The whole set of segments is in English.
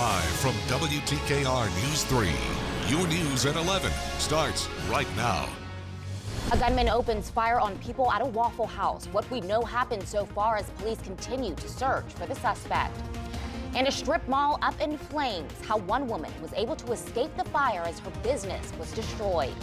Live from WTKR News 3. Your news at 11 starts right now. A gunman opens fire on people at a Waffle House. What we know happened so far as police continue to search for the suspect. And a strip mall up in flames. How one woman was able to escape the fire as her business was destroyed.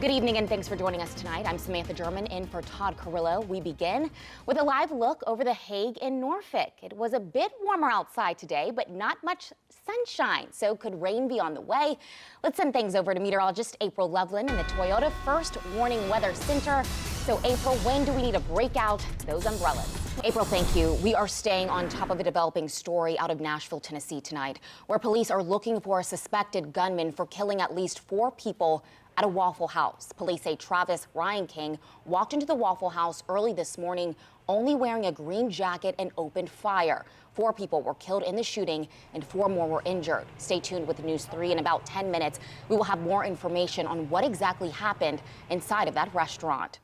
Good evening and thanks for joining us tonight. I'm Samantha German in for Todd Carrillo. We begin with a live look over the Hague in Norfolk. It was a bit warmer outside today, but not much sunshine, so could rain be on the way? Let's send things over to meteorologist April Loveland in the Toyota First Warning Weather Center. So April, when do we need to break out those umbrellas? April, thank you. We are staying on top of a developing story out of Nashville, Tennessee tonight, where police are looking for a suspected gunman for killing at least 4 people at a Waffle House. Police say Travis Ryan King walked into the Waffle House early this morning only wearing a green jacket and opened fire. 4 people were killed in the shooting and 4 more were injured. Stay tuned with News 3. In about 10 minutes, we will have more information on what exactly happened inside of that restaurant.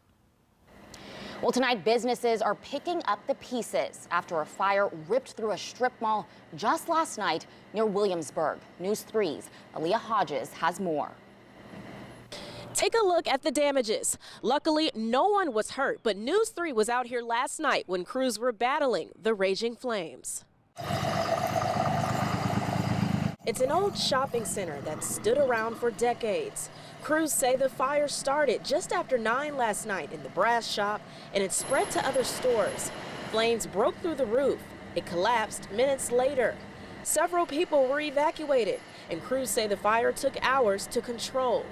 Well, tonight, businesses are picking up the pieces after a fire ripped through a strip mall just last night near Williamsburg. News 3's Aaliyah Hodges has more. Take a look at the damages. Luckily, no one was hurt, but News 3 was out here last night when crews were battling the raging flames. It's an old shopping center that stood around for decades. Crews say the fire started just after 9 last night in the brass shop, and it spread to other stores. Flames broke through the roof. It collapsed minutes later. Several people were evacuated, and crews say the fire took hours to control.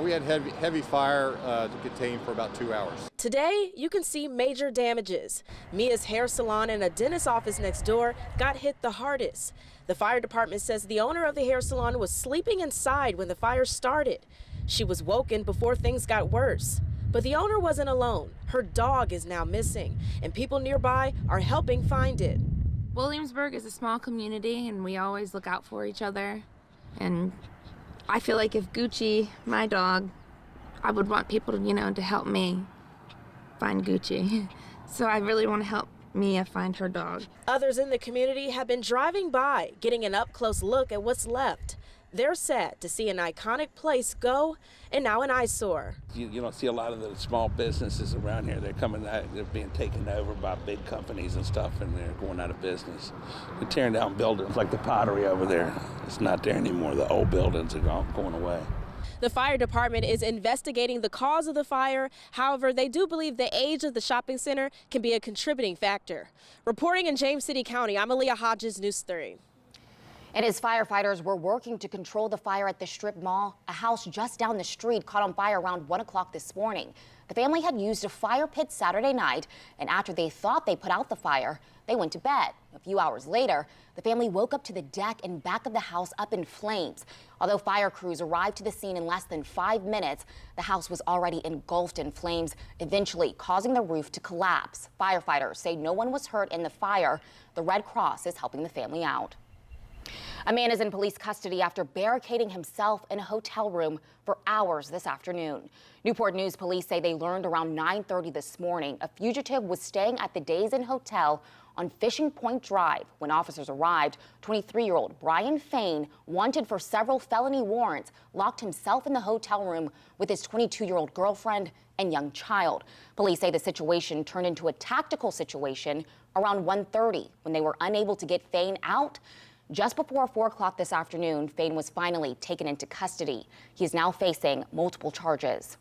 We had heavy fire to contain for about 2 hours. Today, you can see major damages. Mia's hair salon and a dentist's office next door got hit the hardest. The fire department says the owner of the hair salon was sleeping inside when the fire started. She was woken before things got worse. But the owner wasn't alone. Her dog is now missing, and people nearby are helping find it. Williamsburg is a small community, and we always look out for each other. And I feel like if Gucci, my dog, I would want people to, to help me find Gucci. So I really want to help Mia find her dog. Others in the community have been driving by, getting an up-close look at what's left. They're sad to see an iconic place go and now an eyesore. You don't see a lot of the small businesses around here. They're coming out, they're being taken over by big companies and stuff, and they're going out of business. They're tearing down buildings like the pottery over there. It's not there anymore. The old buildings are going away. The fire department is investigating the cause of the fire. However, they do believe the age of the shopping center can be a contributing factor. Reporting in James City County, I'm Aaliyah Hodges, News 3. And as firefighters were working to control the fire at the strip mall, a house just down the street caught on fire around 1 o'clock this morning. The family had used a fire pit Saturday night, and after they thought they put out the fire, they went to bed. A few hours later, the family woke up to the deck and back of the house up in flames. Although fire crews arrived to the scene in less than 5 minutes, the house was already engulfed in flames, eventually causing the roof to collapse. Firefighters say no one was hurt in the fire. The Red Cross is helping the family out. A man is in police custody after barricading himself in a hotel room for hours this afternoon. Newport News police say they learned around 9:30 this morning a fugitive was staying at the Days Inn Hotel on Fishing Point Drive. When officers arrived, 23-year-old Brian Fain, wanted for several felony warrants, locked himself in the hotel room with his 22-year-old girlfriend and young child. Police say the situation turned into a tactical situation around 1:30 when they were unable to get Fain out. Just before 4 o'clock this afternoon, Fain was finally taken into custody. He is now facing multiple charges.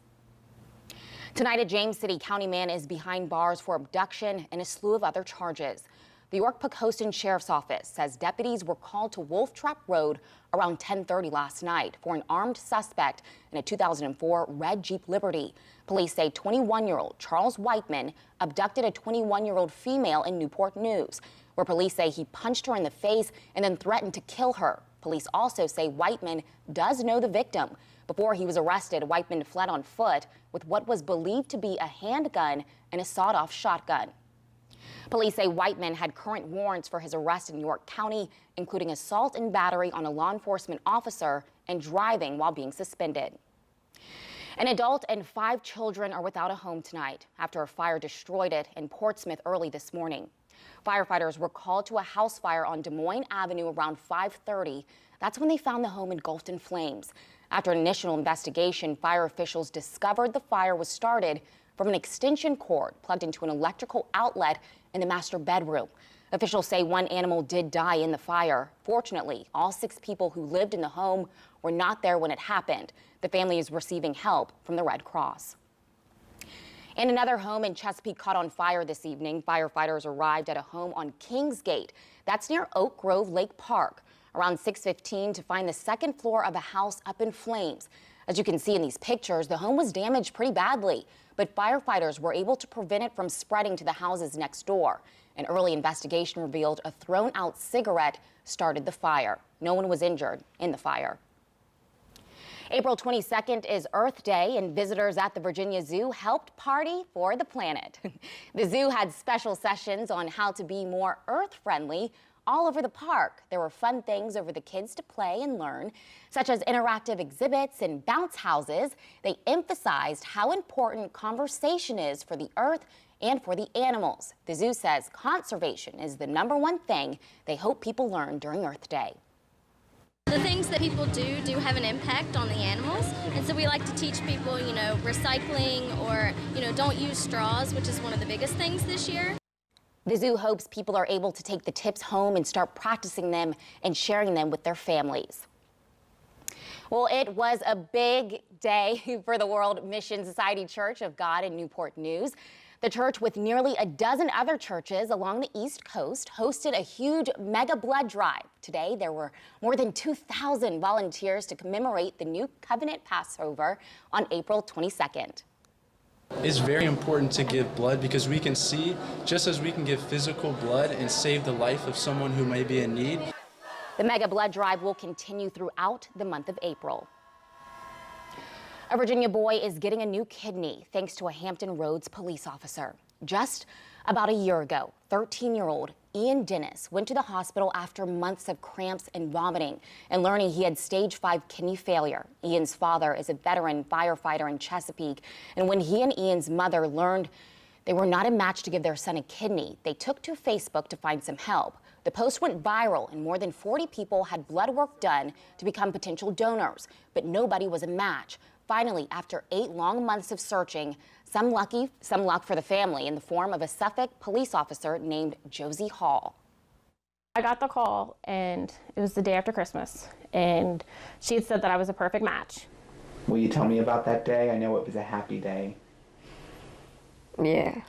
Tonight, a James City County man is behind bars for abduction and a slew of other charges. The York-Pocoston Sheriff's Office says deputies were called to Wolf Trap Road around 10:30 last night for an armed suspect in a 2004 red Jeep Liberty. Police say 21-year-old Charles Whiteman abducted a 21-year-old female in Newport News, where police say he punched her in the face and then threatened to kill her. Police also say Whiteman does know the victim. Before he was arrested, Whiteman fled on foot with what was believed to be a handgun and a sawed-off shotgun. Police say Whiteman had current warrants for his arrest in York County, including assault and battery on a law enforcement officer and driving while being suspended. An adult and 5 children are without a home tonight after a fire destroyed it in Portsmouth early this morning. Firefighters were called to a house fire on Des Moines Avenue around 5:30. That's when they found the home engulfed in flames. After an initial investigation, fire officials discovered the fire was started from an extension cord plugged into an electrical outlet in the master bedroom. Officials say one animal did die in the fire. Fortunately, all 6 people who lived in the home were not there when it happened. The family is receiving help from the Red Cross. And another home in Chesapeake caught on fire this evening. Firefighters arrived at a home on Kingsgate. That's near Oak Grove Lake Park around 6:15 to find the second floor of a house up in flames. As you can see in these pictures, the home was damaged pretty badly, but firefighters were able to prevent it from spreading to the houses next door. An early investigation revealed a thrown-out cigarette started the fire. No one was injured in the fire. April 22nd is Earth Day, and visitors at the Virginia Zoo helped party for the planet. The zoo had special sessions on how to be more Earth-friendly all over the park. There were fun things over the kids to play and learn, such as interactive exhibits and bounce houses. They emphasized how important conversation is for the Earth and for the animals. The zoo says conservation is the #1 thing they hope people learn during Earth Day. The things that people do have an impact on the animals, and so we like to teach people, recycling or, don't use straws, which is one of the biggest things this year. The zoo hopes people are able to take the tips home and start practicing them and sharing them with their families. Well, it was a big day for the World Mission Society Church of God in Newport News. The church, with nearly a dozen other churches along the East Coast, hosted a huge mega blood drive. Today, there were more than 2,000 volunteers to commemorate the New Covenant Passover on April 22nd. It's very important to give blood because we can see, just as we can give physical blood and save the life of someone who may be in need. The mega blood drive will continue throughout the month of April. A Virginia boy is getting a new kidney thanks to a Hampton Roads police officer. Just about a year ago, 13-year-old Ian Dennis went to the hospital after months of cramps and vomiting and learning he had stage 5 kidney failure. Ian's father is a veteran firefighter in Chesapeake, and when he and Ian's mother learned they were not a match to give their son a kidney, they took to Facebook to find some help. The post went viral, and more than 40 people had blood work done to become potential donors, but nobody was a match. Finally, after 8 long months of searching, some luck for the family in the form of a Suffolk police officer named Josie Hall. I got the call, and it was the day after Christmas, and she had said that I was a perfect match. Will you tell me about that day? I know it was a happy day. Yeah.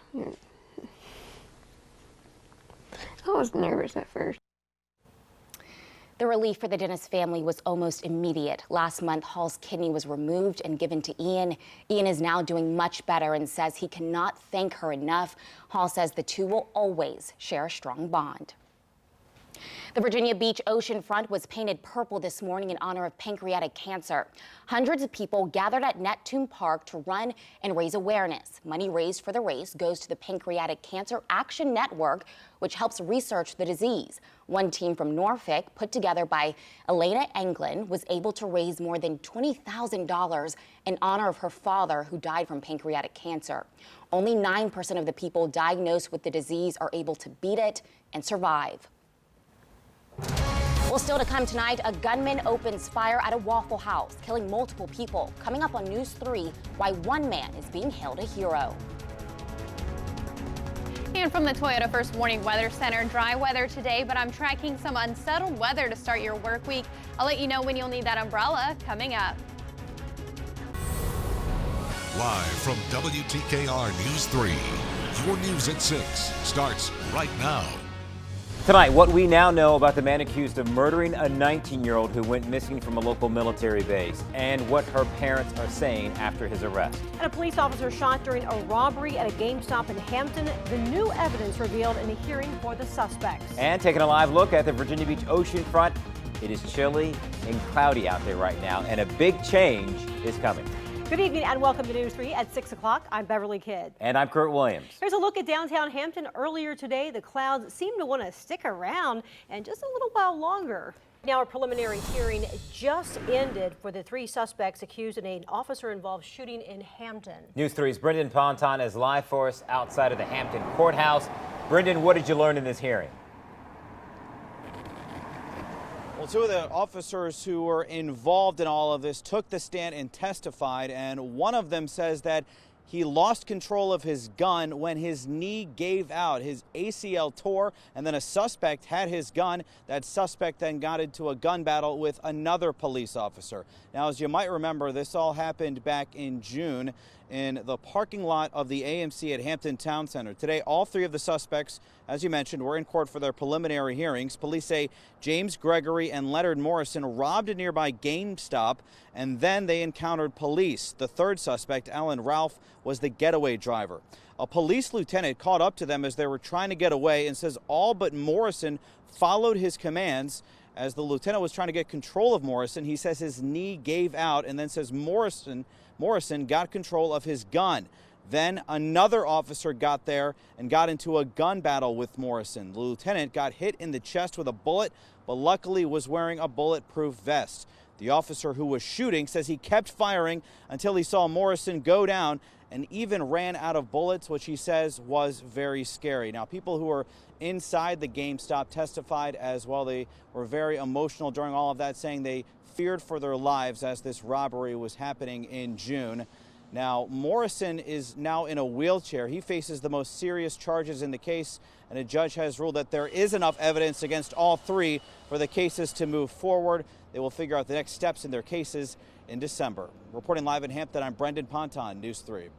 I was nervous at first. The relief for the Dennis family was almost immediate. Last month, Hall's kidney was removed and given to Ian. Ian is now doing much better and says he cannot thank her enough. Hall says the two will always share a strong bond. The Virginia Beach oceanfront was painted purple this morning in honor of pancreatic cancer. Hundreds of people gathered at Neptune Park to run and raise awareness. Money raised for the race goes to the Pancreatic Cancer Action Network, which helps research the disease. One team from Norfolk, put together by Elena Englund, was able to raise more than $20,000 in honor of her father, who died from pancreatic cancer. Only 9% of the people diagnosed with the disease are able to beat it and survive. Well, still to come tonight, a gunman opens fire at a Waffle House, killing multiple people. Coming up on News 3, why one man is being hailed a hero. And from the Toyota First Warning Weather Center, dry weather today, but I'm tracking some unsettled weather to start your work week. I'll let you know when you'll need that umbrella coming up. Live from WTKR News 3, your news at 6 starts right now. Tonight, what we now know about the man accused of murdering a 19-year-old who went missing from a local military base, and what her parents are saying after his arrest. And a police officer shot during a robbery at a GameStop in Hampton. The new evidence revealed in a hearing for the suspects. And taking a live look at the Virginia Beach oceanfront. It is chilly and cloudy out there right now, and a big change is coming. Good evening and welcome to News 3 at 6 o'clock. I'm Beverly Kidd. And I'm Kurt Williams. Here's a look at downtown Hampton. Earlier today, the clouds seem to want to stick around and just a little while longer. Now, a preliminary hearing just ended for the 3 suspects accused in an officer-involved shooting in Hampton. News 3's Brendan Ponton is live for us outside of the Hampton Courthouse. Brendan, what did you learn in this hearing? Well, two of the officers who were involved in all of this took the stand and testified, and one of them says that he lost control of his gun when his knee gave out. His ACL tore, and then a suspect had his gun. That suspect then got into a gun battle with another police officer. Now, as you might remember, this all happened back in June in the parking lot of the AMC at Hampton Town Center. Today, all three of the suspects, as you mentioned, were in court for their preliminary hearings. Police say James Gregory and Leonard Morrison robbed a nearby GameStop, and then they encountered police. The third suspect, Alan Ralph, was the getaway driver. A police lieutenant caught up to them as they were trying to get away and says all but Morrison followed his commands. As the lieutenant was trying to get control of Morrison, he says his knee gave out, and then says Morrison got control of his gun. Then another officer got there and got into a gun battle with Morrison. The lieutenant got hit in the chest with a bullet, but luckily was wearing a bulletproof vest. The officer who was shooting says he kept firing until he saw Morrison go down and even ran out of bullets, which he says was very scary. Now, people who were inside the GameStop testified as well. They were very emotional during all of that, saying they feared for their lives as this robbery was happening in June. Now, Morrison is now in a wheelchair. He faces the most serious charges in the case, and a judge has ruled that there is enough evidence against all three for the cases to move forward. They will figure out the next steps in their cases in December. Reporting live in Hampton, I'm Brendan Ponton, News 3.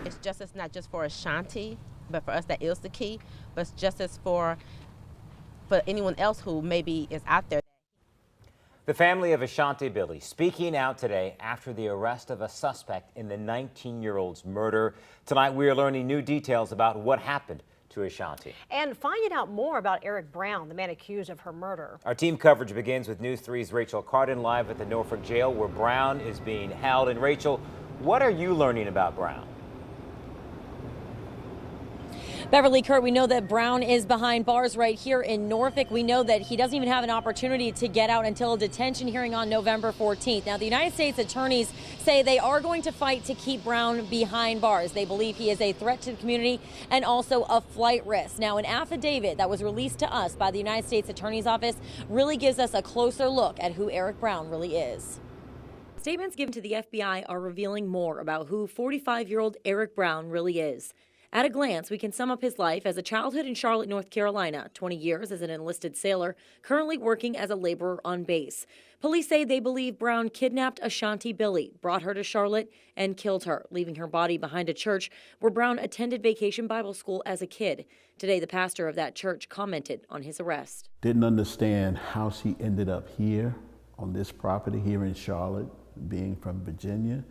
It's justice not just for Ashanti, but for us that is the key, but it's justice for anyone else who maybe is out there. The family of Ashanti Billie speaking out today after the arrest of a suspect in the 19-year-old's murder. Tonight we are learning new details about what happened to Ashanti. And finding out more about Eric Brown, the man accused of her murder. Our team coverage begins with News 3's Rachel Cardin live at the Norfolk jail where Brown is being held. And Rachel, what are you learning about Brown? Beverly, Kurt, we know that Brown is behind bars right here in Norfolk. We know that he doesn't even have an opportunity to get out until a detention hearing on November 14th. Now, the United States attorneys say they are going to fight to keep Brown behind bars. They believe he is a threat to the community and also a flight risk. Now, an affidavit that was released to us by the United States Attorney's Office really gives us a closer look at who Eric Brown really is. Statements given to the FBI are revealing more about who 45-year-old Eric Brown really is. At a glance, we can sum up his life as a childhood in Charlotte, North Carolina, 20 years as an enlisted sailor, currently working as a laborer on base. Police say they believe Brown kidnapped Ashanti Billie, brought her to Charlotte, and killed her, leaving her body behind a church where Brown attended Vacation Bible School as a kid. Today, the pastor of that church commented on his arrest. Didn't understand how she ended up here on this property here in Charlotte, being from Virginia.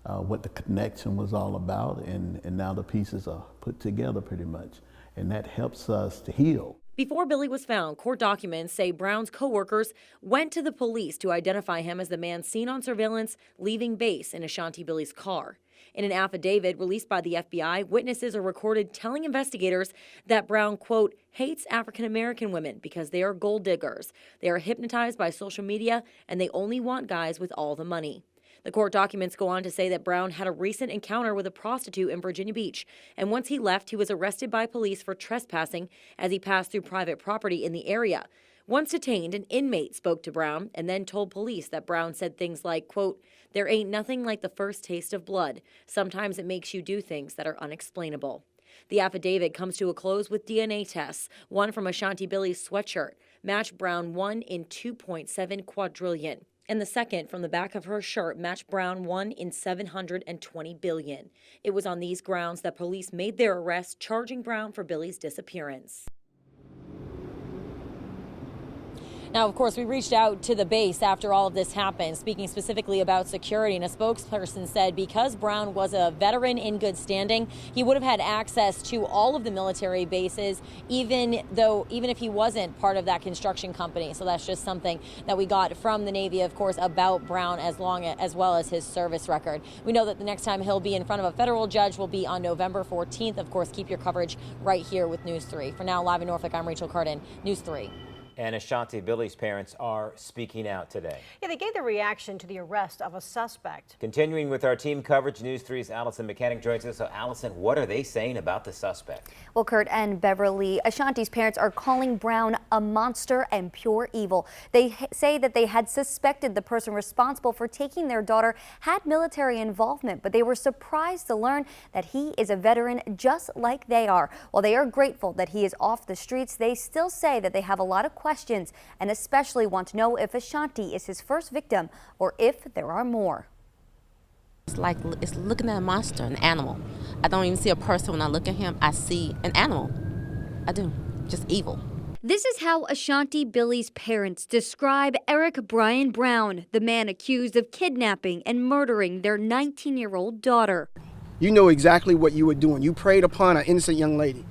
What the connection was all about, and now the pieces are put together pretty much, and that helps us to heal. Before Billie was found, court documents say Brown's co-workers went to the police to identify him as the man seen on surveillance leaving base in Ashanti Billie's car. In an affidavit released by the FBI, witnesses are recorded telling investigators that Brown, quote, hates African-American women because they are gold diggers. They are hypnotized by social media, and they only want guys with all the money. The court documents go on to say that Brown had a recent encounter with a prostitute in Virginia Beach, and once he left, he was arrested by police for trespassing as he passed through private property in the area. Once detained, an inmate spoke to Brown and then told police that Brown said things like, quote, there ain't nothing like the first taste of blood. Sometimes it makes you do things that are unexplainable. The affidavit comes to a close with DNA tests. One from Ashanti Billie's sweatshirt matched Brown 1 in 2.7 quadrillion. And the second from the back of her shirt matched Brown 1 in 720 billion. It was on these grounds that police made their arrest, charging Brown for Billie's disappearance. Now, of course, we reached out to the base after all of this happened, speaking specifically about security, and a spokesperson said because Brown was a veteran in good standing, he would have had access to all of the military bases, even if he wasn't part of that construction company. So that's just something that we got from the Navy, of course, about Brown as well as his service record. We know that the next time he'll be in front of a federal judge will be on November 14th. Of course, keep your coverage right here with News 3. For now, live in Norfolk, I'm Rachel Cardin, News 3. And Ashanti Billie's parents are speaking out today. Yeah, they gave their reaction to the arrest of a suspect. Continuing with our team coverage, News 3's Allison Mechanic joins us. So, Allison, what are they saying about the suspect? Well, Kurt and Beverly, Ashanti's parents are calling Brown a monster and pure evil. They say that they had suspected the person responsible for taking their daughter had military involvement, but they were surprised to learn that he is a veteran just like they are. While they are grateful that he is off the streets, they still say that they have a lot of questions and especially want to know if Ashanti is his first victim or if there are more. It's like it's looking at a monster, an animal. I don't even see a person when I look at him. I see an animal. I do. Just evil. This is how Ashanti Billie's parents describe Eric Brian Brown, the man accused of kidnapping and murdering their 19-year-old daughter. You know exactly what you were doing. You preyed upon an innocent young lady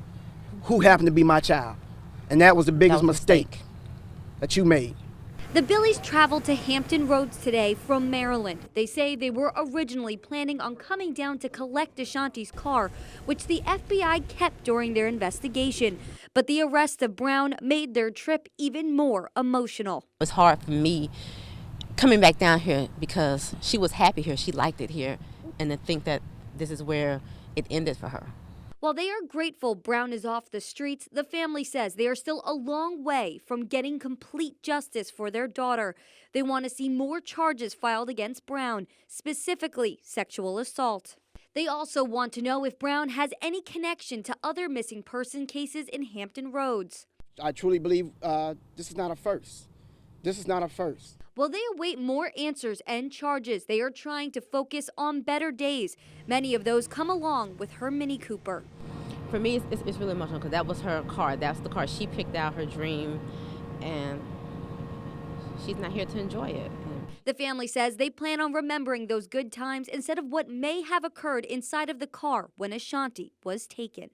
who happened to be my child. And that was the biggest mistake that you made. The Billies traveled to Hampton Roads today from Maryland. They say they were originally planning on coming down to collect Ashanti's car, which the FBI kept during their investigation. But the arrest of Brown made their trip even more emotional. It's hard for me coming back down here because she was happy here. She liked it here. And to think that this is where it ended for her. While they are grateful Brown is off the streets, the family says they are still a long way from getting complete justice for their daughter. They want to see more charges filed against Brown, specifically sexual assault. They also want to know if Brown has any connection to other missing person cases in Hampton Roads. I truly believe this is not a first. This is not a first. While they await more answers and charges, they are trying to focus on better days. Many of those come along with her Mini Cooper. For me, it's really emotional because that was her car. That's the car she picked out, her dream, and she's not here to enjoy it. The family says they plan on remembering those good times instead of what may have occurred inside of the car when Ashanti was taken.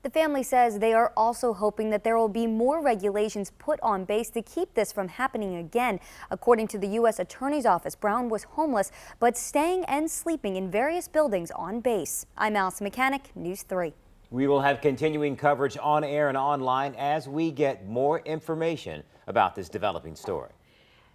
The family says they are also hoping that there will be more regulations put on base to keep this from happening again. According to the U.S. Attorney's Office, Brown was homeless but staying and sleeping in various buildings on base. I'm Allison Mechanic, News 3. We will have continuing coverage on air and online as we get more information about this developing story.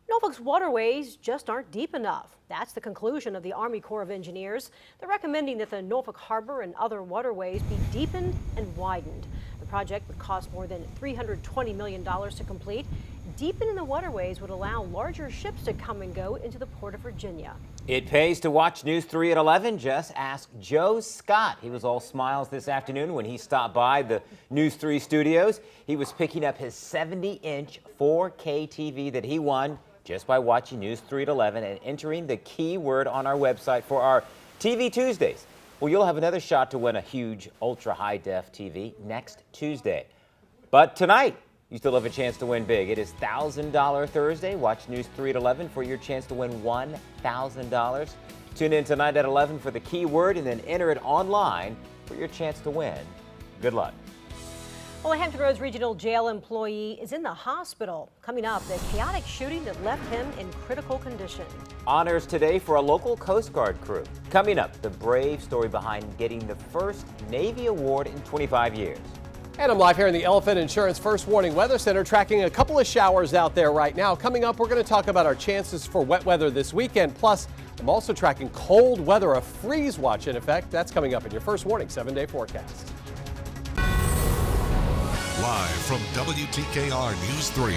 Norfolk's waterways just aren't deep enough. That's the conclusion of the Army Corps of Engineers. They're recommending that the Norfolk Harbor and other waterways be deepened and widened. The project would cost more than $320 million to complete. Deepening the waterways would allow larger ships to come and go into the Port of Virginia. It pays to watch News 3 at 11. Just ask Joe Scott. He was all smiles this afternoon when he stopped by the News 3 studios. He was picking up his 70-inch 4K TV that he won just by watching News 3 at 11 and entering the keyword on our website for our TV Tuesdays. Well, you'll have another shot to win a huge ultra-high-def TV next Tuesday. But tonight, you still have a chance to win big. It is $1,000 Thursday. Watch News 3 at 11 for your chance to win $1,000. Tune in tonight at 11 for the keyword and then enter it online for your chance to win. Good luck. Well, a Hampton Roads Regional Jail employee is in the hospital. Coming up, the chaotic shooting that left him in critical condition. Honors today for a local Coast Guard crew. Coming up, the brave story behind getting the first Navy award in 25 years. And I'm live here in the Elephant Insurance First Warning Weather Center, tracking a couple of showers out there right now. Coming up, we're going to talk about our chances for wet weather this weekend. Plus, I'm also tracking cold weather, a freeze watch in effect. That's coming up in your First Warning 7-day forecast. Live from WTKR News 3,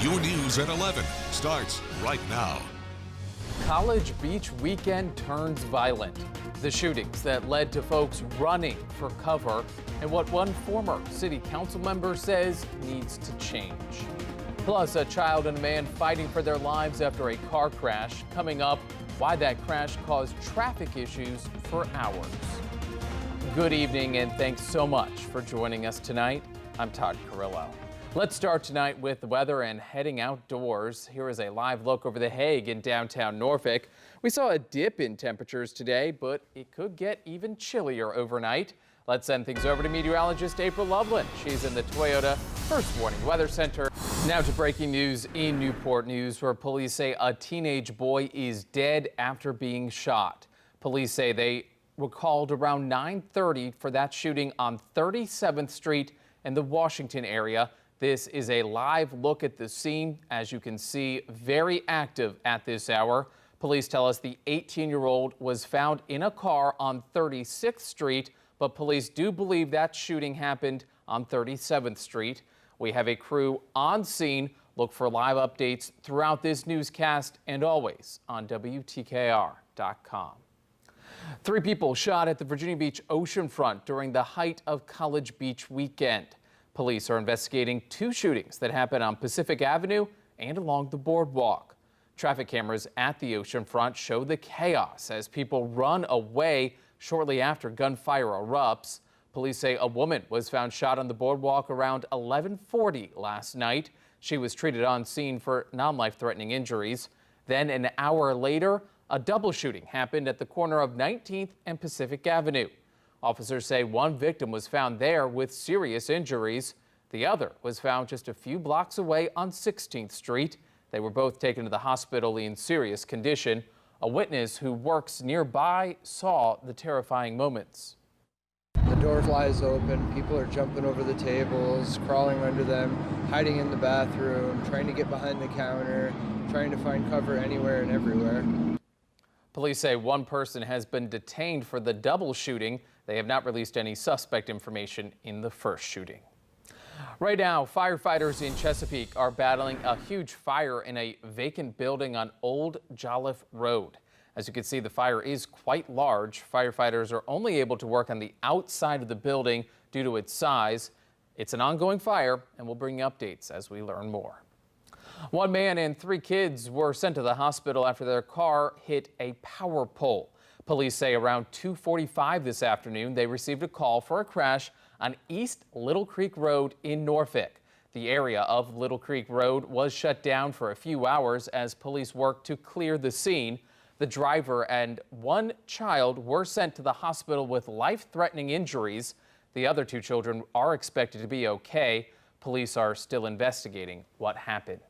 your news at 11 starts right now. College Beach weekend turns violent. The shootings that led to folks running for cover and what one former city council member says needs to change. Plus, a child and a man fighting for their lives after a car crash. Coming up, why that crash caused traffic issues for hours. Good evening and thanks so much for joining us tonight. I'm Todd Carrillo. Let's start tonight with the weather and heading outdoors. Here is a live look over the Hague in downtown Norfolk. We saw a dip in temperatures today, but it could get even chillier overnight. Let's send things over to meteorologist April Loveland. She's in the Toyota First Warning Weather Center. Now to breaking news in Newport News, where police say a teenage boy is dead after being shot. Police say they were called around 9:30 for that shooting on 37th Street in the Washington area. This is a live look at the scene. As you can see, very active at this hour. Police tell us the 18-year-old was found in a car on 36th Street, but police do believe that shooting happened on 37th Street. We have a crew on scene. Look for live updates throughout this newscast and always on WTKR.com. 3 people shot at the Virginia Beach oceanfront during the height of College Beach weekend. Police are investigating 2 shootings that happened on Pacific Avenue and along the boardwalk. Traffic cameras at the oceanfront show the chaos as people run away shortly after gunfire erupts. Police say a woman was found shot on the boardwalk around 11:40 last night. She was treated on scene for non-life-threatening injuries. Then an hour later, a double shooting happened at the corner of 19th and Pacific Avenue. Officers say one victim was found there with serious injuries. The other was found just a few blocks away on 16th Street. They were both taken to the hospital in serious condition. A witness who works nearby saw the terrifying moments. The door flies open, people are jumping over the tables, crawling under them, hiding in the bathroom, trying to get behind the counter, trying to find cover anywhere and everywhere. Police say one person has been detained for the double shooting. They have not released any suspect information in the first shooting. Right now, firefighters in Chesapeake are battling a huge fire in a vacant building on Old Jolliffe Road. As you can see, the fire is quite large. Firefighters are only able to work on the outside of the building due to its size. It's an ongoing fire, and we'll bring you updates as we learn more. One man and 3 kids were sent to the hospital after their car hit a power pole. Police say around 2:45 this afternoon, they received a call for a crash on East Little Creek Road in Norfolk. The area of Little Creek Road was shut down for a few hours as police worked to clear the scene. The driver and 1 child were sent to the hospital with life-threatening injuries. The other 2 children are expected to be okay. Police are still investigating what happened.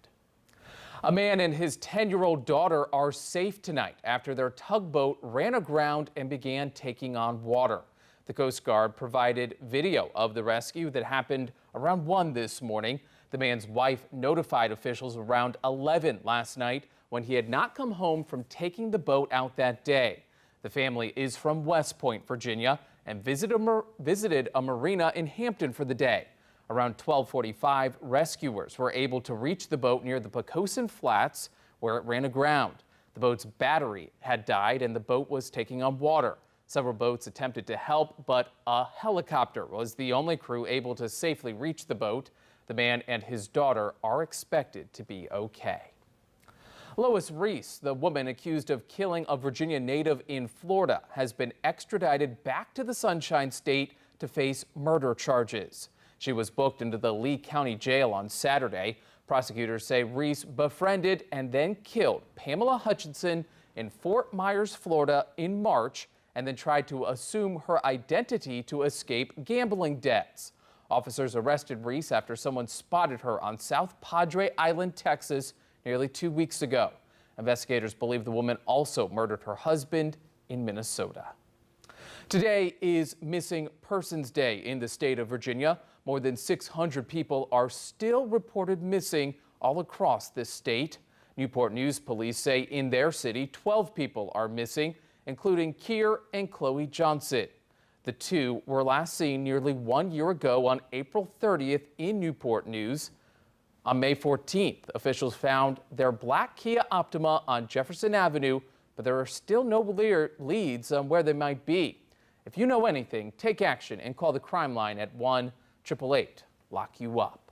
A man and his 10-year-old daughter are safe tonight after their tugboat ran aground and began taking on water. The Coast Guard provided video of the rescue that happened around 1 this morning. The man's wife notified officials around 11 last night when he had not come home from taking the boat out that day. The family is from West Point, Virginia, and visited a marina in Hampton for the day. Around 12:45, rescuers were able to reach the boat near the Pocosin Flats, where it ran aground. The boat's battery had died and the boat was taking on water. Several boats attempted to help, but a helicopter was the only crew able to safely reach the boat. The man and his daughter are expected to be okay. Lois Reese, the woman accused of killing a Virginia native in Florida, has been extradited back to the Sunshine State to face murder charges. She was booked into the Lee County Jail on Saturday. Prosecutors say Reese befriended and then killed Pamela Hutchinson in Fort Myers, Florida in March, and then tried to assume her identity to escape gambling debts. Officers arrested Reese after someone spotted her on South Padre Island, Texas, nearly 2 weeks ago. Investigators believe the woman also murdered her husband in Minnesota. Today is Missing Persons Day in the state of Virginia. More than 600 people are still reported missing all across this state. Newport News police say in their city, 12 people are missing, including Keir and Chloe Johnson. The 2 were last seen nearly 1 year ago on April 30th in Newport News. On May 14th, officials found their black Kia Optima on Jefferson Avenue, but there are still no leads on where they might be. If you know anything, take action and call the crime line at 1-888-LOCK-YOU-UP.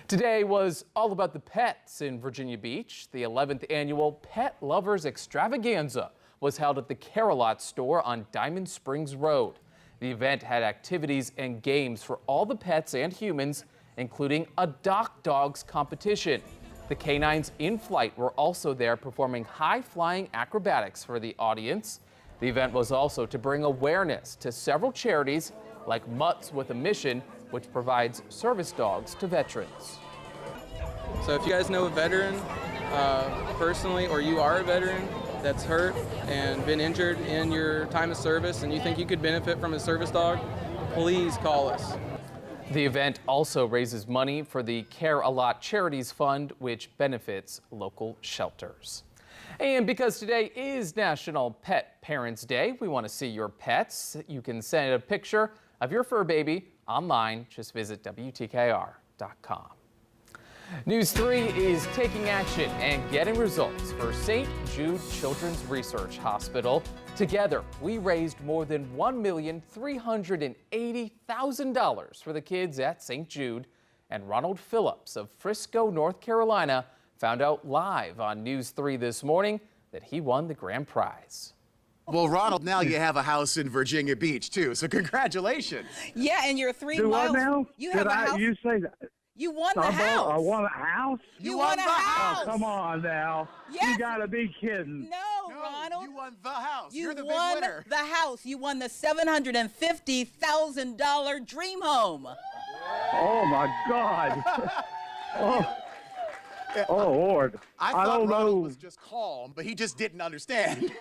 Today was all about the pets in Virginia Beach. The 11th annual Pet Lovers Extravaganza was held at the Carolot store on Diamond Springs Road. The event had activities and games for all the pets and humans, including a dock dogs competition. The canines in flight were also there performing high-flying acrobatics for the audience. The event was also to bring awareness to several charities like Mutts with a Mission, which provides service dogs to veterans. So if you guys know a veteran personally, or you are a veteran that's hurt and been injured in your time of service and you think you could benefit from a service dog, please call us. The event also raises money for the Care a Lot Charities Fund, which benefits local shelters. And because today is National Pet Parents Day, we want to see your pets. You can send a picture of your fur baby online. Just visit WTKR.com. News 3 is taking action and getting results for St. Jude Children's Research Hospital. Together, we raised more than $1,380,000 for the kids at St. Jude. And Ronald Phillips of Frisco, North Carolina, found out live on News 3 this morning that he won the grand prize. Well, Ronald, now you have a house in Virginia Beach, too, so congratulations. Yeah, and you're 3 Do miles. what now? You have a house. You say that. You won the house. I won a house? You won a house. Oh, come on now. Yes. You gotta be kidding. No, Ronald. You won the house. You You're the won big winner. the house. You won the $750,000 dream home. Oh, my God. Oh, Lord. I don't thought Ronald know. was just calm, but he just didn't understand.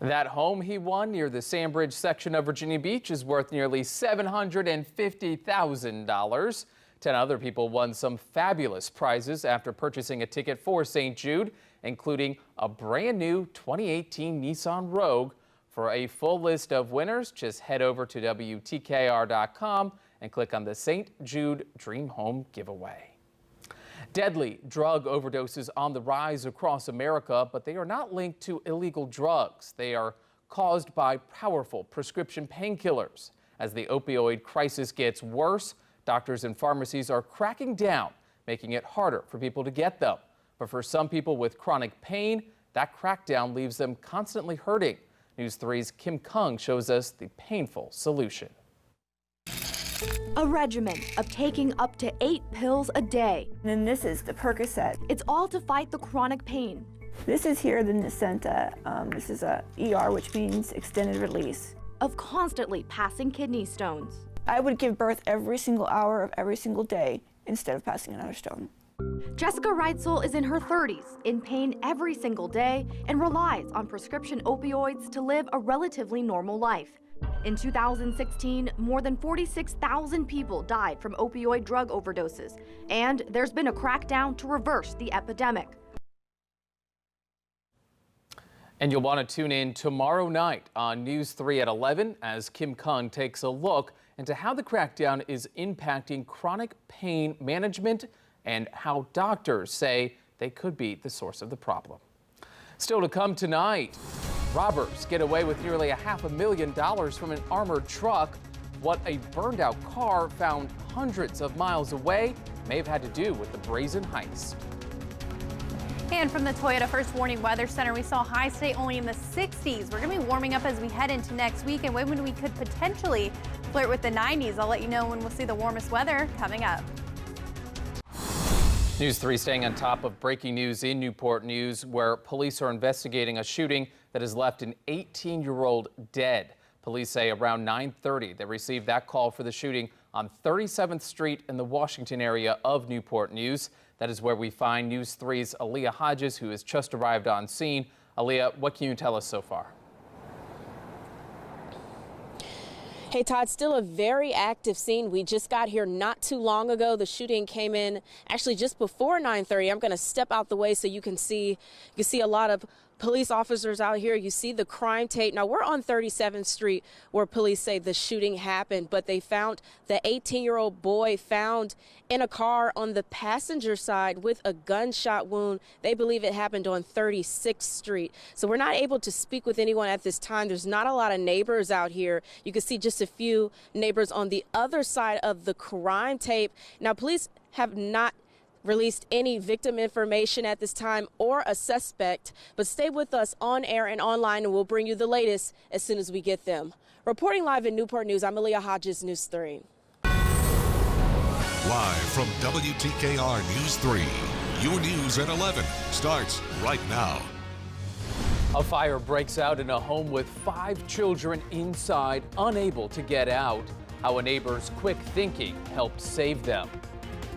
That home he won near the Sandbridge section of Virginia Beach is worth nearly $750,000. 10 other people won some fabulous prizes after purchasing a ticket for St. Jude, including a brand new 2018 Nissan Rogue. For a full list of winners, just head over to WTKR.com and click on the St. Jude Dream Home giveaway. Deadly drug overdoses on the rise across America, but they are not linked to illegal drugs. They are caused by powerful prescription painkillers. As the opioid crisis gets worse, doctors and pharmacies are cracking down, making it harder for people to get them. But for some people with chronic pain, that crackdown leaves them constantly hurting. News 3's Kim Kung shows us the painful solution. A regimen of taking up to 8 pills a day. And then this is the Percocet. It's all to fight the chronic pain. This is here the Nicenta. This is a ER, which means extended release. Of constantly passing kidney stones. I would give birth every single hour of every single day instead of passing another stone. Jessica Reitzel is in her 30s, in pain every single day, and relies on prescription opioids to live a relatively normal life. In 2016, more than 46,000 people died from opioid drug overdoses, and there's been a crackdown to reverse the epidemic. And you'll want to tune in tomorrow night on News 3 at 11 as Kim Kung takes a look into how the crackdown is impacting chronic pain management and how doctors say they could be the source of the problem. Still to come tonight, robbers get away with nearly $500,000 from an armored truck. What a burned out car found hundreds of miles away may have had to do with the brazen heist. And from the Toyota First Warning Weather Center, we saw highs today only in the 60s. We're going to be warming up as we head into next week, and when we could potentially flirt with the 90s. I'll let you know when we'll see the warmest weather coming up. News 3 staying on top of breaking news in Newport News, where police are investigating a shooting that has left an 18-year-old dead. Police say around 9:30 they received that call for the shooting on 37th Street in the Washington area of Newport News. That is where we find News 3's Aaliyah Hodges, who has just arrived on scene. Aaliyah, what can you tell us so far? Hey, Todd, still a very active scene. We just got here not too long ago. The shooting came in actually just before 9:30. I'm going to step out the way so you can see a lot of police officers out here. You see the crime tape. Now, we're on 37th Street where police say the shooting happened, but they found the 18-year-old boy found in a car on the passenger side with a gunshot wound. They believe it happened on 36th Street. So we're not able to speak with anyone at this time. There's not a lot of neighbors out here. You can see just a few neighbors on the other side of the crime tape. Now, police have not released any victim information at this time or a suspect, but stay with us on air and online and we'll bring you the latest as soon as we get them. Reporting live in Newport News, I'm Aaliyah Hodges, News 3. Live from WTKR News 3, your news at 11 starts right now. A fire breaks out in a home with 5 children inside, unable to get out. How a neighbor's quick thinking helped save them.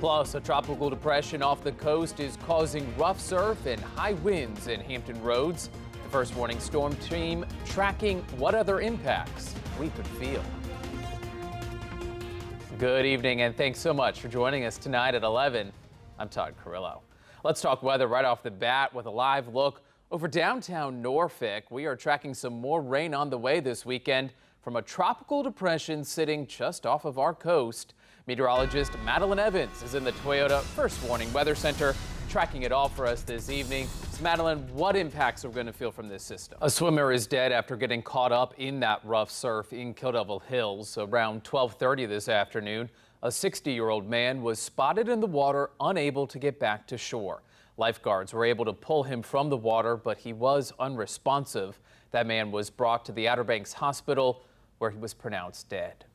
Plus, a tropical depression off the coast is causing rough surf and high winds in Hampton roads. The First Warning Storm Team tracking what other impacts we could feel. Good evening, and thanks so much for joining us tonight at 11. I'm Todd Carrillo. Let's talk weather right off the bat with a live look over downtown Norfolk. We are tracking some more rain on the way this weekend from a tropical depression sitting just off of our coast. Meteorologist Madeline Evans is in the Toyota First Warning Weather Center tracking it all for us this evening. So Madeline, what impacts are we going to feel from this system? A swimmer is dead after getting caught up in that rough surf in Kill Devil Hills. Around 12:30 this afternoon, a 60-year-old man was spotted in the water, unable to get back to shore. Lifeguards were able to pull him from the water, but he was unresponsive. That man was brought to the Outer Banks Hospital, where he was pronounced dead.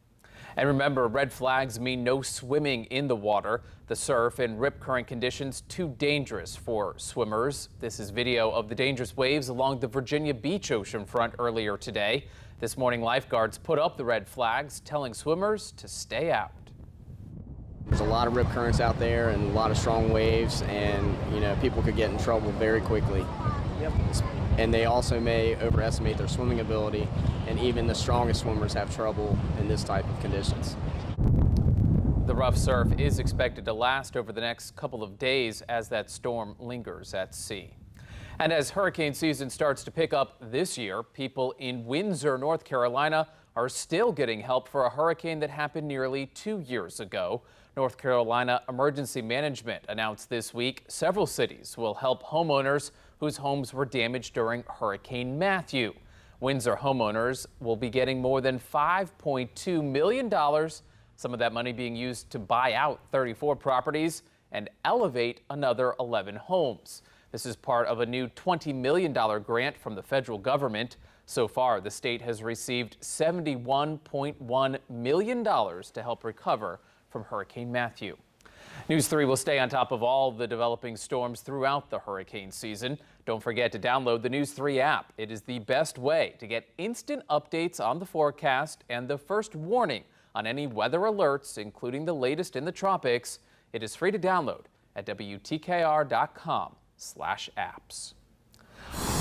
And remember, red flags mean no swimming in the water. The surf and rip current conditions too dangerous for swimmers. This is video of the dangerous waves along the Virginia Beach oceanfront earlier today. This morning, lifeguards put up the red flags, telling swimmers to stay out. There's a lot of rip currents out there and a lot of strong waves, and people could get in trouble very quickly. Yep. And they also may overestimate their swimming ability, and even the strongest swimmers have trouble in this type of conditions. The rough surf is expected to last over the next couple of days as that storm lingers at sea. And as hurricane season starts to pick up this year, people in Windsor, North Carolina are still getting help for a hurricane that happened nearly 2 years ago. North Carolina Emergency Management announced this week several cities will help homeowners whose homes were damaged during Hurricane Matthew. Windsor homeowners will be getting more than $5.2 million, some of that money being used to buy out 34 properties and elevate another 11 homes. This is part of a new $20 million grant from the federal government. So far, the state has received $71.1 million to help recover from Hurricane Matthew. News 3 will stay on top of all the developing storms throughout the hurricane season. Don't forget to download the News 3 app. It is the best way to get instant updates on the forecast and the first warning on any weather alerts, including the latest in the tropics. It is free to download at WTKR.com/apps.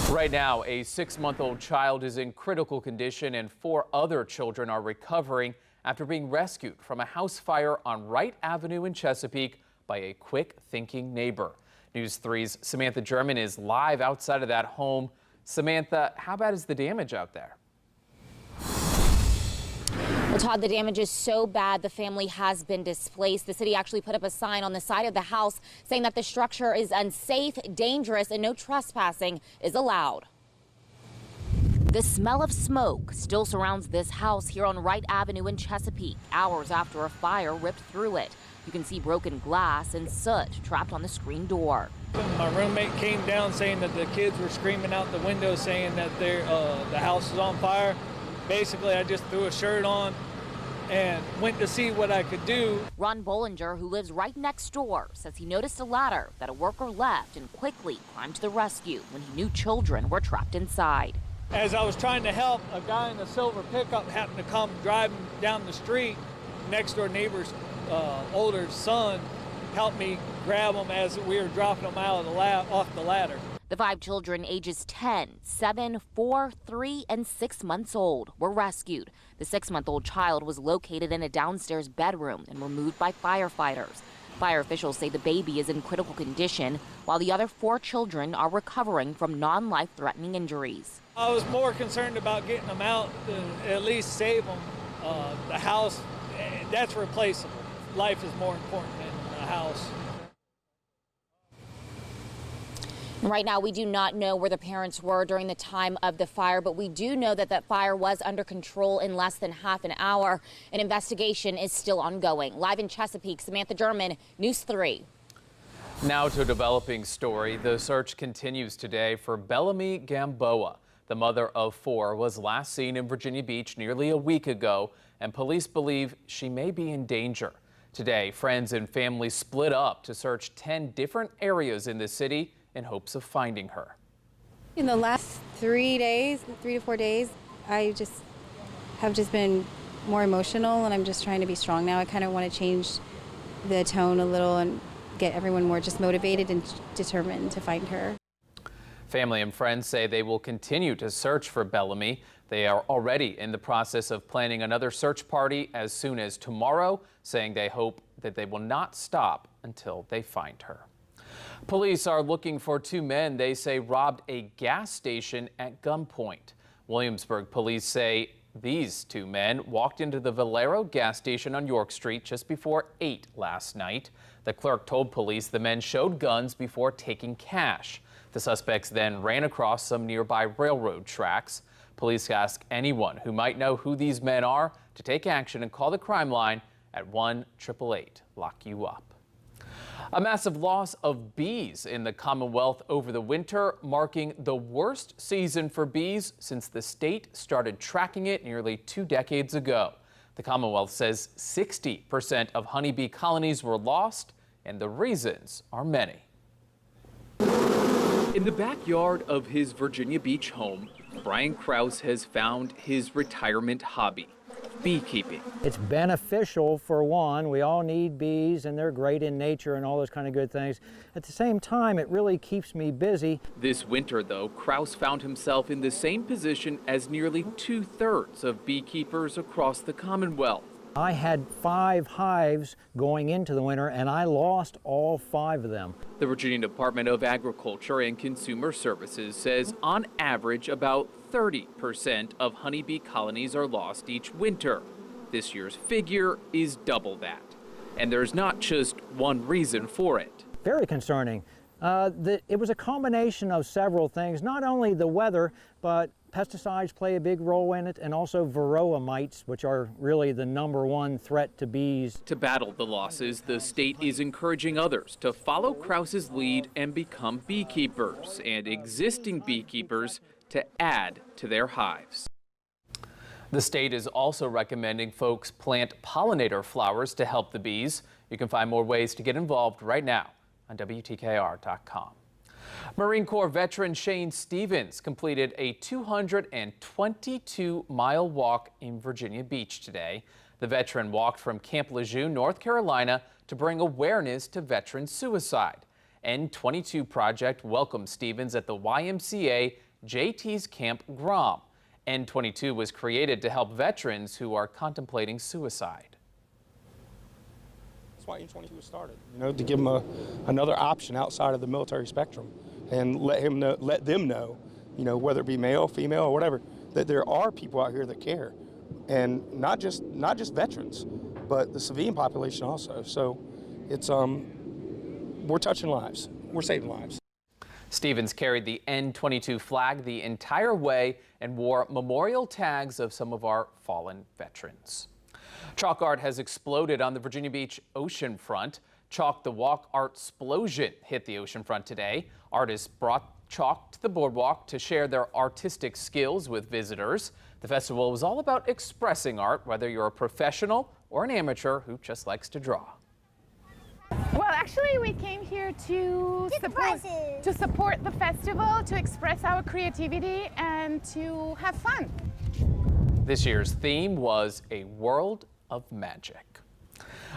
Right now, a 6-month-old child is in critical condition and 4 other children are recovering after being rescued from a house fire on Wright Avenue in Chesapeake by a quick-thinking neighbor. News 3's Samantha German is live outside of that home. Samantha, how bad is the damage out there? Well, Todd, the damage is so bad the family has been displaced. The city actually put up a sign on the side of the house saying that the structure is unsafe, dangerous, and no trespassing is allowed. The smell of smoke still surrounds this house here on Wright Avenue in Chesapeake, hours after a fire ripped through it. You can see broken glass and soot trapped on the screen door. My roommate came down saying that the kids were screaming out the window saying that the house is on fire. Basically, I just threw a shirt on and went to see what I could do. Ron Bollinger, who lives right next door, says he noticed a ladder that a worker left and quickly climbed to the rescue when he knew children were trapped inside. As I was trying to help, a guy in a silver pickup happened to come driving down the street. Next door neighbor's older son helped me grab him as we were dropping them out of off the ladder. The 5 children ages 10, 7, 4, 3, and 6 months old were rescued. The 6-month-old child was located in a downstairs bedroom and removed by firefighters. Fire officials say the baby is in critical condition, while the other 4 children are recovering from non-life-threatening injuries. I was more concerned about getting them out to at least save them. The house, that's replaceable. Life is more important than the house. Right now, we do not know where the parents were during the time of the fire, but we do know that that fire was under control in less than half an hour. An investigation is still ongoing. Live in Chesapeake, Samantha German, News 3. Now to a developing story. The search continues today for Bellamy Gamboa. The mother of 4 was last seen in Virginia Beach nearly a week ago, and police believe she may be in danger. Today, friends and family split up to search 10 different areas in the city in hopes of finding her. In the last 3 to 4 days, I have been more emotional, and I'm just trying to be strong now. I kind of want to change the tone a little and get everyone more just motivated and determined to find her. Family and friends say they will continue to search for Bellamy. They are already in the process of planning another search party as soon as tomorrow, saying they hope that they will not stop until they find her. Police are looking for two men they say robbed a gas station at gunpoint. Williamsburg police say these two men walked into the Valero gas station on York Street just before 8 last night. The clerk told police the men showed guns before taking cash. The suspects then ran across some nearby railroad tracks. Police ask anyone who might know who these men are to take action and call the crime line at 1-888-LOCK-YOU-UP. A massive loss of bees in the Commonwealth over the winter, marking the worst season for bees since the state started tracking it nearly 2 decades ago. The Commonwealth says 60% of honeybee colonies were lost, and the reasons are many. In the backyard of his Virginia Beach home, Brian Krause has found his retirement hobby, beekeeping. It's beneficial for one. We all need bees and they're great in nature and all those kind of good things. At the same time, it really keeps me busy. This winter, though, Krause found himself in the same position as nearly 2/3 of beekeepers across the Commonwealth. I had 5 hives going into the winter and I lost all 5 of them. The Virginia Department of Agriculture and Consumer Services says on average about 30% of honeybee colonies are lost each winter. This year's figure is double that. And there's not just one reason for it. Very concerning. It was a combination of several things, not only the weather, but pesticides play a big role in it, and also varroa mites, which are really the #1 threat to bees. To battle the losses, the state is encouraging others to follow Krause's lead and become beekeepers, and existing beekeepers to add to their hives. The state is also recommending folks plant pollinator flowers to help the bees. You can find more ways to get involved right now on WTKR.com. Marine Corps veteran Shane Stevens completed a 222-mile walk in Virginia Beach today. The veteran walked from Camp Lejeune, North Carolina, to bring awareness to veteran suicide. N22 Project welcomed Stevens at the YMCA JT's Camp Grom. N22 was created to help veterans who are contemplating suicide. That's why N22 was started, to give them another option outside of the military spectrum, and let them know, whether it be male, female, or whatever, that there are people out here that care, and not just veterans, but the civilian population also. So it's we're touching lives, we're saving lives. Stevens carried the N22 flag the entire way and wore memorial tags of some of our fallen veterans. Chalk art has exploded on the Virginia Beach oceanfront. Chalk the Walk art explosion hit the oceanfront today. Artists brought chalk to the boardwalk to share their artistic skills with visitors. The festival was all about expressing art, whether you're a professional or an amateur who just likes to draw. Well, actually, we came here to support the festival, to express our creativity, and to have fun. This year's theme was a world of magic.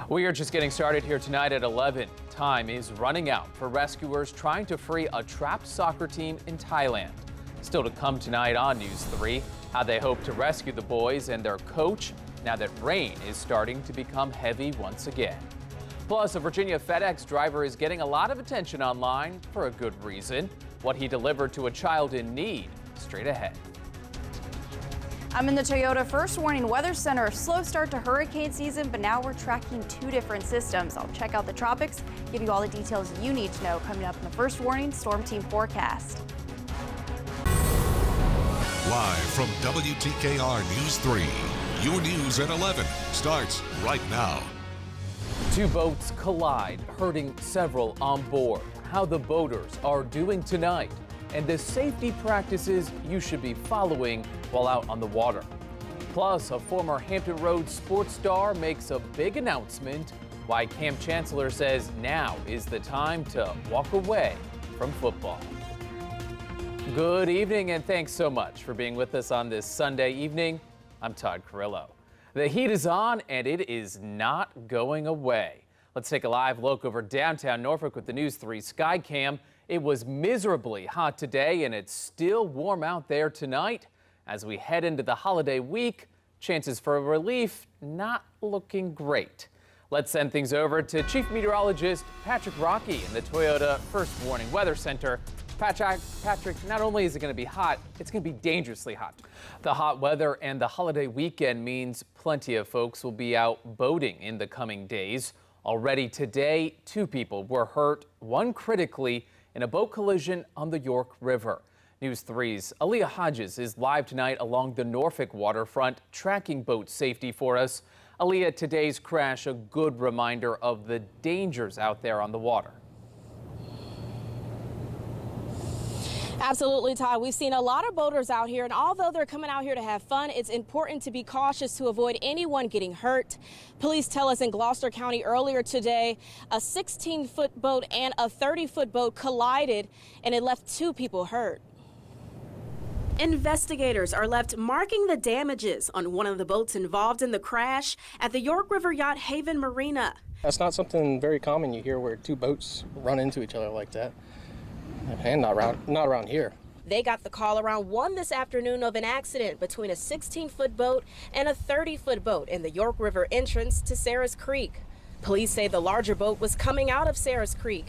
We are just getting started here tonight at 11. Time is running out for rescuers trying to free a trapped soccer team in Thailand. Still to come tonight on News 3, how they hope to rescue the boys and their coach now that rain is starting to become heavy once again. Plus, a Virginia FedEx driver is getting a lot of attention online for a good reason. What he delivered to a child in need, straight ahead. I'm in the Toyota First Warning Weather Center. A slow start to hurricane season, but now we're tracking 2 different systems. I'll check out the tropics, give you all the details you need to know coming up in the First Warning Storm Team forecast. Live from WTKR News 3, your news at 11 starts right now. 2 boats collide, hurting several on board. How the boaters are doing tonight, and the safety practices you should be following while out on the water. Plus, a former Hampton Roads sports star makes a big announcement why Camp Chancellor says now is the time to walk away from football. Good evening, and thanks so much for being with us on this Sunday evening. I'm Todd Carrillo. The heat is on, and it is not going away. Let's take a live look over downtown Norfolk with the News 3 Skycam. It was miserably hot today, and it's still warm out there tonight. As we head into the holiday week, chances for relief not looking great. Let's send things over to Chief Meteorologist Patrick Rocky in the Toyota First Warning Weather Center. Patrick, not only is it going to be hot, it's going to be dangerously hot. The hot weather and the holiday weekend means plenty of folks will be out boating in the coming days. Already today, 2 people were hurt, 1 critically, in a boat collision on the York River. News 3's Aaliyah Hodges is live tonight along the Norfolk waterfront, tracking boat safety for us. Aaliyah, today's crash a good reminder of the dangers out there on the water. Absolutely, Todd. We've seen a lot of boaters out here, and although they're coming out here to have fun, it's important to be cautious to avoid anyone getting hurt. Police tell us in Gloucester County earlier today, a 16-foot boat and a 30-foot boat collided, and it left 2 people hurt. Investigators are left marking the damages on one of the boats involved in the crash at the York River Yacht Haven Marina. That's not something very common you hear where 2 boats run into each other like that. And not around here. They got the call around 1 this afternoon of an accident between a 16-foot boat and a 30-foot boat in the York River entrance to Sarah's Creek. Police say the larger boat was coming out of Sarah's Creek.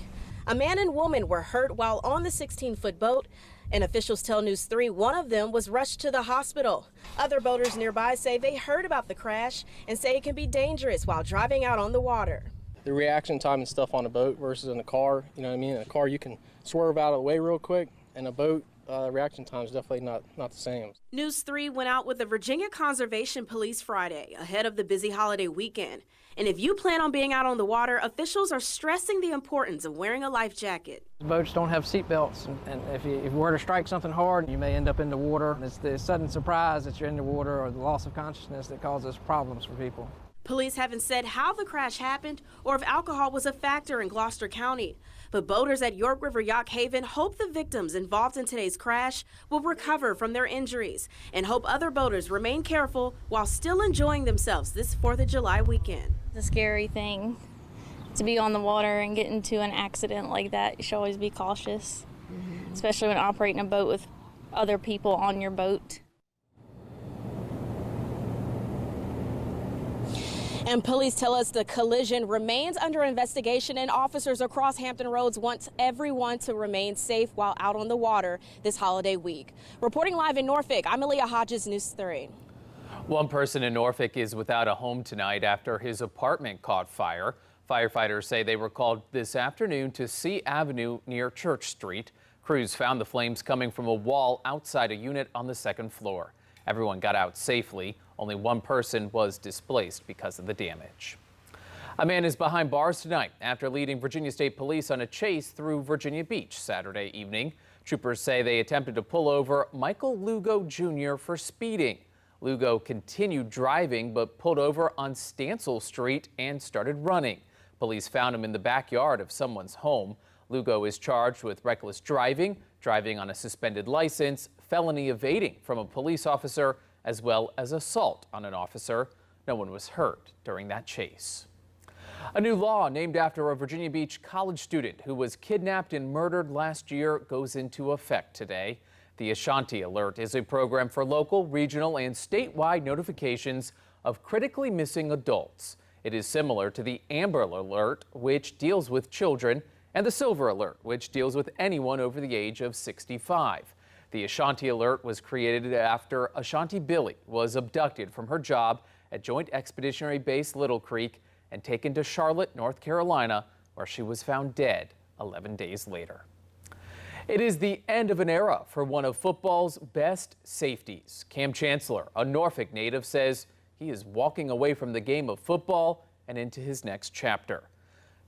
A man and woman were hurt while on the 16-foot boat, and officials tell News 3 one of them was rushed to the hospital. Other boaters nearby say they heard about the crash and say it can be dangerous while driving out on the water. The reaction time and stuff on a boat versus in a car, you know what I mean? In a car you can swerve out of the way real quick. In a boat, reaction time is definitely not the same. News 3 went out with the Virginia Conservation Police Friday ahead of the busy holiday weekend. And if you plan on being out on the water, officials are stressing the importance of wearing a life jacket. Boats don't have seat belts, and if you were to strike something hard, you may end up in the water. It's the sudden surprise that you're in the water or the loss of consciousness that causes problems for people. Police haven't said how the crash happened or if alcohol was a factor in Gloucester County. But boaters at York River Yacht Haven hope the victims involved in today's crash will recover from their injuries and hope other boaters remain careful while still enjoying themselves this 4th of July weekend. It's a scary thing to be on the water and get into an accident like that. You should always be cautious, especially when operating a boat with other people on your boat. And police tell us the collision remains under investigation, and officers across Hampton Roads want everyone to remain safe while out on the water this holiday week. Reporting live in Norfolk, I'm Aaliyah Hodges, News 3. One person in Norfolk is without a home tonight after his apartment caught fire. Firefighters say they were called this afternoon to C Avenue near Church Street. Crews found the flames coming from a wall outside a unit on the 2nd floor. Everyone got out safely. Only 1 person was displaced because of the damage. A man is behind bars tonight after leading Virginia State Police on a chase through Virginia Beach Saturday evening. Troopers say they attempted to pull over Michael Lugo Jr. for speeding. Lugo continued driving but pulled over on Stancil Street and started running. Police found him in the backyard of someone's home. Lugo is charged with reckless driving, driving on a suspended license, felony evading from a police officer, as well as assault on an officer. No one was hurt during that chase. A new law named after a Virginia Beach college student who was kidnapped and murdered last year goes into effect today. The ASHANTI Alert is a program for local, regional, and statewide notifications of critically missing adults. It is similar to the Amber Alert, which deals with children, and the Silver Alert, which deals with anyone over the age of 65. The ASHANTI Alert was created after Ashanti Billie was abducted from her job at Joint Expeditionary Base Little Creek and taken to Charlotte, North Carolina, where she was found dead 11 days later. It is the end of an era for one of football's best safeties. Cam Chancellor, a Norfolk native, says he is walking away from the game of football and into his next chapter.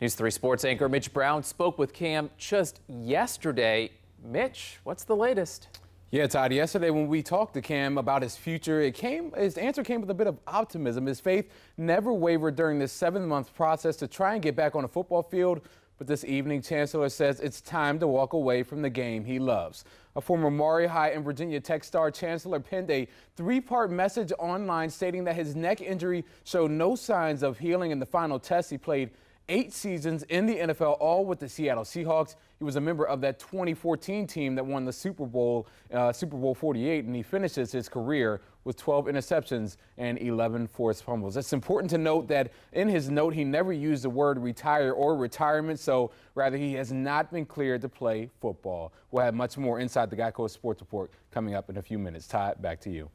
News 3 sports anchor Mitch Brown spoke with Cam just yesterday. Mitch, what's the latest? Yeah, Todd, yesterday when we talked to Cam about his future, his answer came with a bit of optimism. His faith never wavered during this 7-month process to try and get back on the football field. But this evening, Chancellor says it's time to walk away from the game he loves. A former Maury High and Virginia Tech star, Chancellor penned a 3-part message online stating that his neck injury showed no signs of healing in the final test. He played 8 seasons in the NFL, all with the Seattle Seahawks. He was a member of that 2014 team that won the Super Bowl 48, and he finishes his career with 12 interceptions and 11 forced fumbles. It's important to note that in his note, he never used the word retire or retirement, so rather he has not been cleared to play football. We'll have much more inside the Geico Sports Report coming up in a few minutes. Todd, back to you.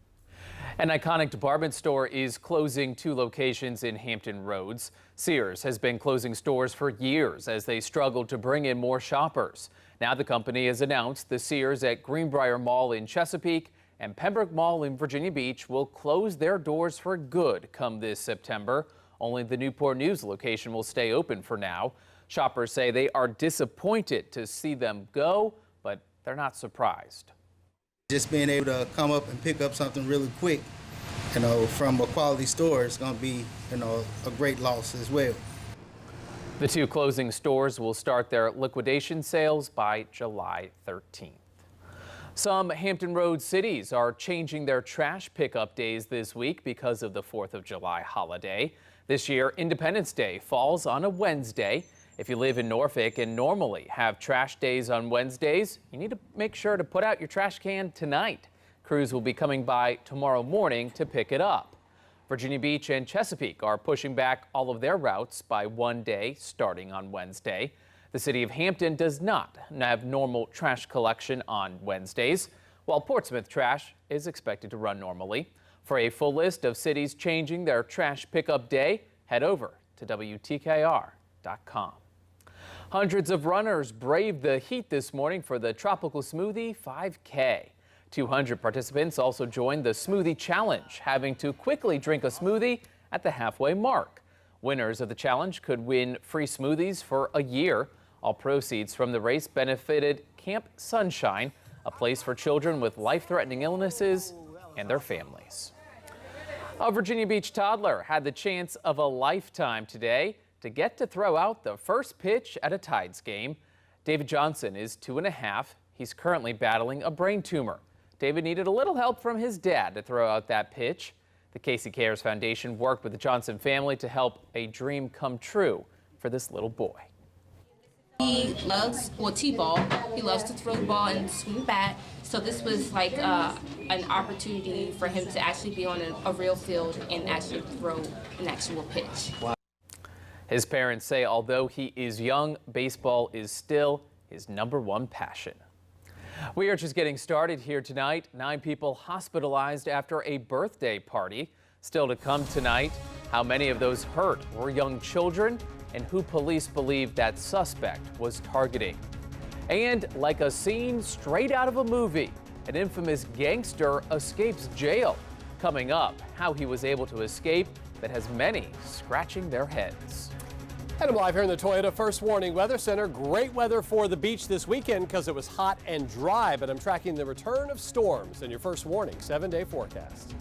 An iconic department store is closing 2 locations in Hampton Roads. Sears has been closing stores for years as they struggled to bring in more shoppers. Now the company has announced the Sears at Greenbrier Mall in Chesapeake and Pembroke Mall in Virginia Beach will close their doors for good come this September. Only the Newport News location will stay open for now. Shoppers say they are disappointed to see them go, but they're not surprised. Just being able to come up and pick up something really quick, from a quality store is going to be, a great loss as well. The 2 closing stores will start their liquidation sales by July 13th. Some Hampton Roads cities are changing their trash pickup days this week because of the 4th of July holiday. This year, Independence Day falls on a Wednesday. If you live in Norfolk and normally have trash days on Wednesdays, you need to make sure to put out your trash can tonight. Crews will be coming by tomorrow morning to pick it up. Virginia Beach and Chesapeake are pushing back all of their routes by 1 day starting on Wednesday. The city of Hampton does not have normal trash collection on Wednesdays, while Portsmouth trash is expected to run normally. For a full list of cities changing their trash pickup day, head over to WTKR.com. Hundreds of runners braved the heat this morning for the Tropical Smoothie 5K. 200 participants also joined the Smoothie Challenge, having to quickly drink a smoothie at the halfway mark. Winners of the challenge could win free smoothies for a year. All proceeds from the race benefited Camp Sunshine, a place for children with life-threatening illnesses and their families. A Virginia Beach toddler had the chance of a lifetime today to get to throw out the first pitch at a Tides game. David Johnson is 2.5. He's currently battling a brain tumor. David needed a little help from his dad to throw out that pitch. The Casey Cares Foundation worked with the Johnson family to help a dream come true for this little boy. He loves, T-ball, he loves to throw the ball and swing back. So this was like an opportunity for him to actually be on a real field and actually throw an actual pitch. Wow. His parents say although he is young, baseball is still his #1 passion. We are just getting started here tonight. 9 people hospitalized after a birthday party. Still to come tonight, how many of those hurt were young children and who police believe that suspect was targeting. And like a scene straight out of a movie, an infamous gangster escapes jail. Coming up, how he was able to escape that has many scratching their heads. And I'm live here in the Toyota First Warning Weather Center. Great weather for the beach this weekend because it was hot and dry, but I'm tracking the return of storms in your First Warning 7-day forecast.